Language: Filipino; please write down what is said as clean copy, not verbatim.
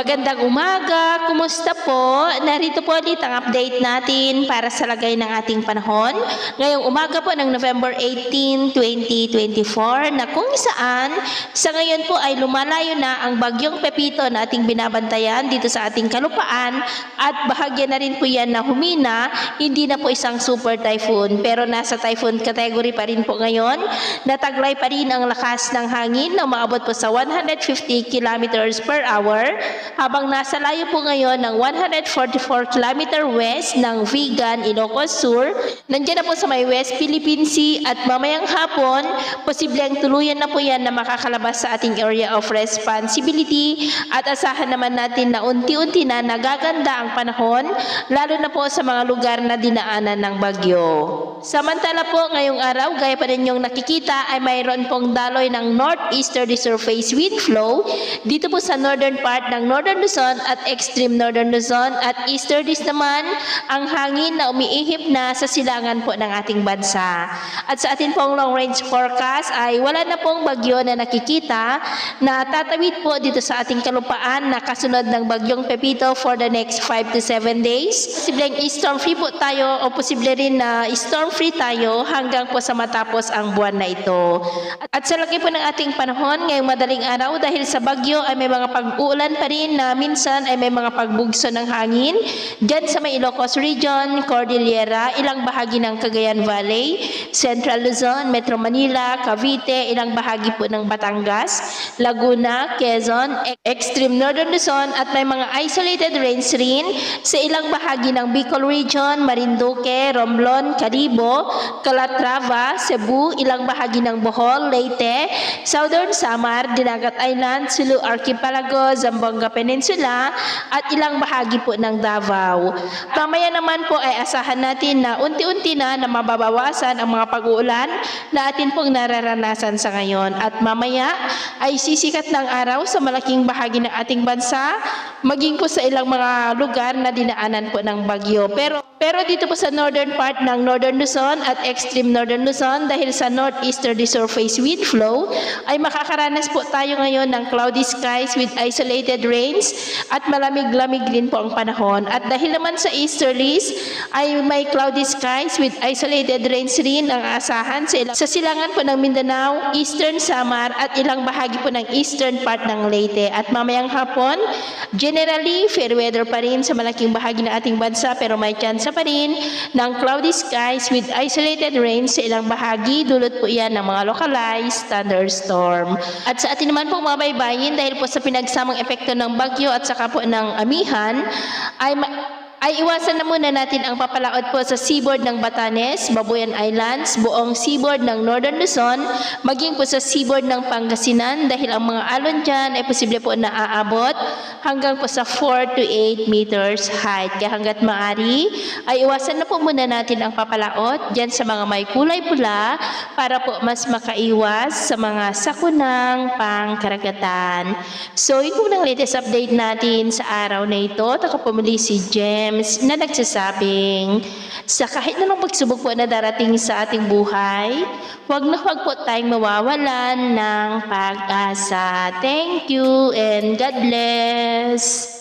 Magandang umaga, kumusta po? Narito po ulit ang update natin para sa lagay ng ating panahon. Ngayong umaga po ng November 18, 2024 na kung saan sa ngayon po ay lumalayo na ang bagyong Pepito na ating binabantayan dito sa ating kalupaan at bahagya na rin po yan na humina, hindi na po isang super typhoon pero nasa typhoon category pa rin po ngayon. Nataglay pa rin ang lakas ng hangin na umaabot po sa 150 kilometers per hour habang nasa layo po ngayon ng 144 km west ng Vigan, Ilocos Sur. Nandiyan na po sa may West Philippine Sea at mamayang hapon, posibleng tuluyan na po yan na makakalabas sa ating area of responsibility at asahan naman natin na unti-unti na nagaganda ang panahon, lalo na po sa mga lugar na dinaanan ng bagyo. Samantala po ngayong araw, gaya pa rin yung nakikita ay mayroon pong daloy ng northeasterly surface wind flow dito po sa northern part ng Northern Luzon at extreme Northern Luzon at easterlies naman ang hangin na umiihip na sa silangan po ng ating bansa. At sa atin pong long range forecast ay wala na pong bagyo na nakikita na tatawid po dito sa ating kalupaan na kasunod ng bagyong Pepito for the next 5 to 7 days. Posibleng storm free po tayo o posible rin na storm free tayo hanggang po sa matapos ang buwan na ito. At sa laki po ng ating panahon ngayong madaling araw dahil sa bagyo ay may mga pag-uulan pa rin na minsan ay may mga pagbugso ng hangin dyan sa may Ilocos Region, Cordillera, ilang bahagi ng Cagayan Valley, Central Luzon, Metro Manila, Cavite, ilang bahagi po ng Batangas, Laguna, Quezon, extreme Northern Luzon at may mga isolated rains rin sa ilang bahagi ng Bicol Region, Marinduque, Romblon, Calibo, Calatrava, Cebu, ilang bahagi ng Bohol, Leyte, Southern Samar, Dinagat Island, Sulu Archipelago, Zamboanga Peninsula at ilang bahagi po ng Davao. Mamaya naman po ay asahan natin na unti-unti na mababawasan ang mga pag-uulan na atin pong nararanasan sa ngayon. At mamaya ay sisikat ng araw sa malaking bahagi ng ating bansa, maging po sa ilang mga lugar na dinaanan po ng bagyo. Pero dito po sa northern part ng Northern Luzon at extreme Northern Luzon dahil sa northeasterly surface wind flow ay makakaranas po tayo ngayon ng cloudy skies with isolated rains at malamig-lamig din po ang panahon. At dahil naman sa easterlies ay may cloudy skies with isolated rains rin ang asahan sa silangan po ng Mindanao, Eastern Samar at ilang bahagi po ng eastern part ng Leyte. At mamayang hapon, generally fair weather pa rin sa malaking bahagi ng ating bansa pero may chance pa rin ng cloudy skies with isolated rains sa ilang bahagi, dulot po yan ng mga localized thunderstorm. At sa atin naman pong mga baybayin dahil po sa pinagsamang epekto ng bagyo at saka po ng amihan ay iwasan na muna natin ang papalaot po sa seaboard ng Batanes, Babuyan Islands, buong seaboard ng Northern Luzon, maging po sa seaboard ng Pangasinan dahil ang mga alon dyan ay posible po na aabot hanggang po sa 4 to 8 meters height. Kaya hanggat maaari ay iwasan na po muna natin ang papalaot dyan sa mga may kulay pula para po mas makaiwas sa mga sakunang pangkaragatan. So yun po ng latest update natin sa araw na ito. Takapumuli si Jem na nagsasabing sa kahit na pagsubok po na darating sa ating buhay, huwag na huwag po tayong mawawalan ng pag-asa. Thank you and God bless.